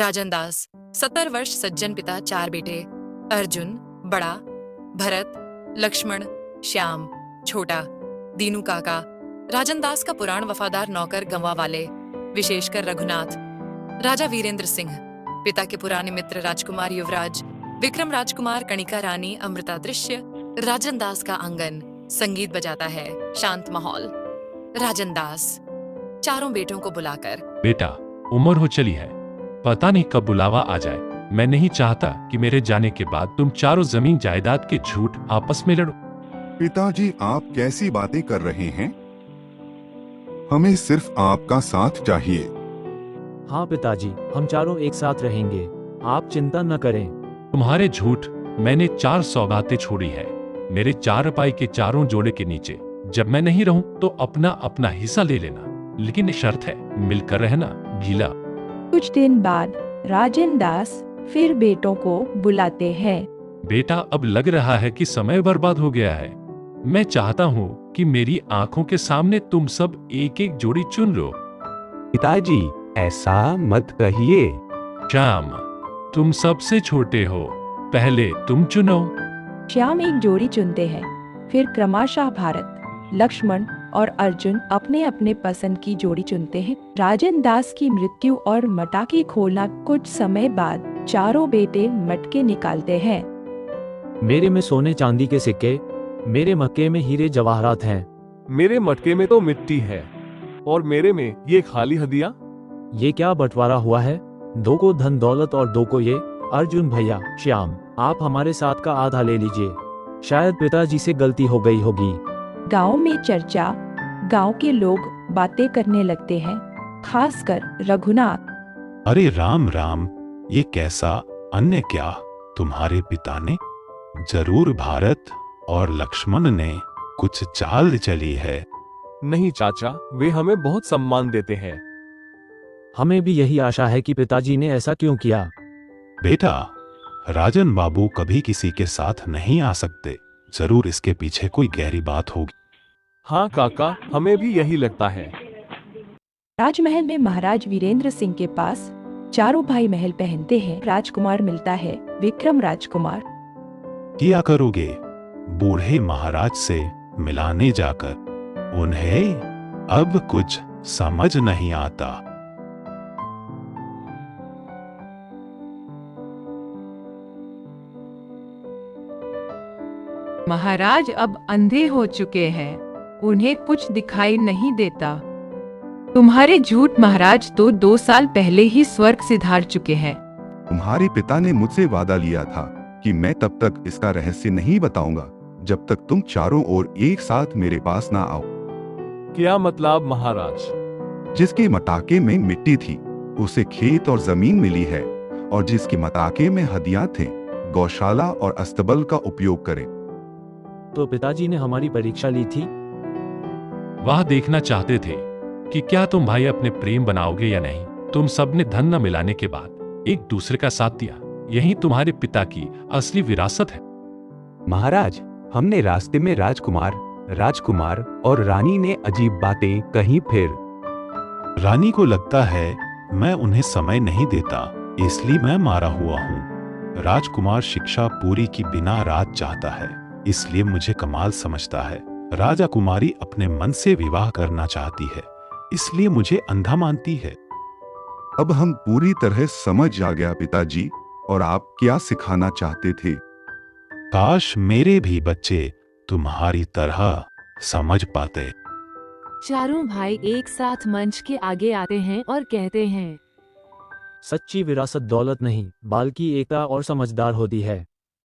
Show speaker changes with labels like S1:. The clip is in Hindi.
S1: राजन दास 70 वर्ष, सज्जन पिता, 4 बेटे, अर्जुन बड़ा, भरत, लक्ष्मण, श्याम छोटा, दीनू काका। राजन दास का पुराण वफादार नौकर गंवा वाले, विशेषकर रघुनाथ। राजा वीरेंद्र सिंह, पिता के पुराने मित्र राजकुमार युवराज, विक्रम राजकुमार, कणिका रानी, अमृता दृश्य। राजन दास का आंगन संगीत बजाता है, शांत माहौल। राजन दास चारों बेटों को बुलाकर,
S2: बेटा, उम्र हो चली है, पता नहीं कब बुलावा आ जाए। मैं नहीं चाहता कि मेरे जाने के बाद तुम चारों जमीन जायदाद के झूठ आपस में लड़ो।
S3: पिताजी, आप कैसी बातें कर रहे हैं? हमें सिर्फ आपका साथ चाहिए।
S4: हाँ पिताजी, हम चारों एक साथ रहेंगे, आप चिंता न करें।
S2: तुम्हारे झूठ, मैंने 4 सौगातें छोड़ी है मेरे चारपाई के चारों जोड़े के नीचे। जब मैं नहीं रहूं तो अपना अपना हिस्सा ले लेना, लेकिन शर्त है, मिलकर रहना। गीला।
S5: कुछ दिन बाद राजन दास फिर बेटों को बुलाते हैं।
S2: बेटा, अब लग रहा है कि समय बर्बाद हो गया है। मैं चाहता हूँ कि मेरी आंखों के सामने तुम सब एक एक जोड़ी चुन लो।
S6: पिताजी, ऐसा मत कहिए।
S2: श्याम, तुम सबसे छोटे हो, पहले तुम चुनो।
S5: श्याम एक जोड़ी चुनते हैं, फिर क्रमशः भारत, लक्ष्मण और अर्जुन अपने अपने पसंद की जोड़ी चुनते हैं। राजन दास की मृत्यु और मटाके खोलना कुछ समय बाद चारों बेटे मटके निकालते हैं।
S4: मेरे में सोने चांदी के सिक्के, मेरे मक्के में हीरे जवाहरात हैं।
S7: मेरे मटके में तो मिट्टी है और मेरे में ये खाली हदिया।
S4: ये क्या बंटवारा हुआ है? 2 को धन दौलत और 2 को ये। अर्जुन भैया, श्याम, आप हमारे साथ का आधा ले लीजिए। शायद पिताजी से गलती हो गई होगी।
S5: गांव में चर्चा, गांव के लोग बातें करने लगते हैं, खासकर रघुनाथ।
S8: अरे राम राम, ये कैसा अन्य क्या? तुम्हारे पिता ने जरूर भारत और लक्ष्मण ने कुछ चाल चली है।
S7: नहीं चाचा, वे हमें बहुत सम्मान देते हैं।
S4: हमें भी यही आशा है कि पिताजी ने ऐसा क्यों किया।
S8: बेटा, राजन बाबू कभी किसी के साथ नहीं आ सकते। जरूर इसके पीछे कोई गहरी बात होगी।
S7: हाँ काका, हमें भी यही लगता है।
S5: राजमहल में महाराज वीरेंद्र सिंह के पास चारों भाई महल पहनते हैं। राजकुमार मिलता है, विक्रम राजकुमार।
S8: क्या करोगे बूढ़े महाराज से मिलाने जाकर? उन्हें अब कुछ समझ नहीं आता।
S9: महाराज अब अंधे हो चुके हैं, उन्हें कुछ दिखाई नहीं देता। तुम्हारे झूठ महाराज तो 2 साल पहले ही स्वर्ग सिधार चुके हैं।
S3: तुम्हारे पिता ने मुझसे वादा लिया था कि मैं तब तक इसका रहस्य नहीं बताऊंगा जब तक तुम चारों ओर एक साथ मेरे पास ना आओ।
S7: क्या मतलब महाराज?
S3: जिसके मटाके में मिट्टी थी उसे खेत और जमीन मिली है, और जिसके मटाके में हदियां थे गौशाला और अस्तबल का उपयोग करें।
S4: तो पिताजी ने हमारी परीक्षा ली थी।
S2: वह देखना चाहते थे कि क्या तुम भाई अपने प्रेम बनाओगे या नहीं। तुम सबने धन न मिलाने के बाद एक दूसरे का साथ दिया। यही तुम्हारे पिता की असली विरासत है।
S6: महाराज, हमने रास्ते में राजकुमार और रानी ने अजीब बातें कही। फिर
S8: रानी को लगता है मैं उन्हें समय नहीं देता, इसलिए मैं मारा हुआ हूँ। राजकुमार शिक्षा पूरी की बिना राज चाहता है, इसलिए मुझे कमाल समझता है। राजा कुमारी अपने मन से विवाह करना चाहती है, इसलिए मुझे अंधा मानती है।
S3: अब हम पूरी तरह समझ आ गया पिताजी, और आप क्या सिखाना चाहते थे।
S8: काश मेरे भी बच्चे तुम्हारी तरह समझ पाते।
S10: चारों भाई एक साथ मंच के आगे आते हैं और कहते हैं,
S4: सच्ची विरासत दौलत नहीं, बल्कि एकता और समझदार होती है।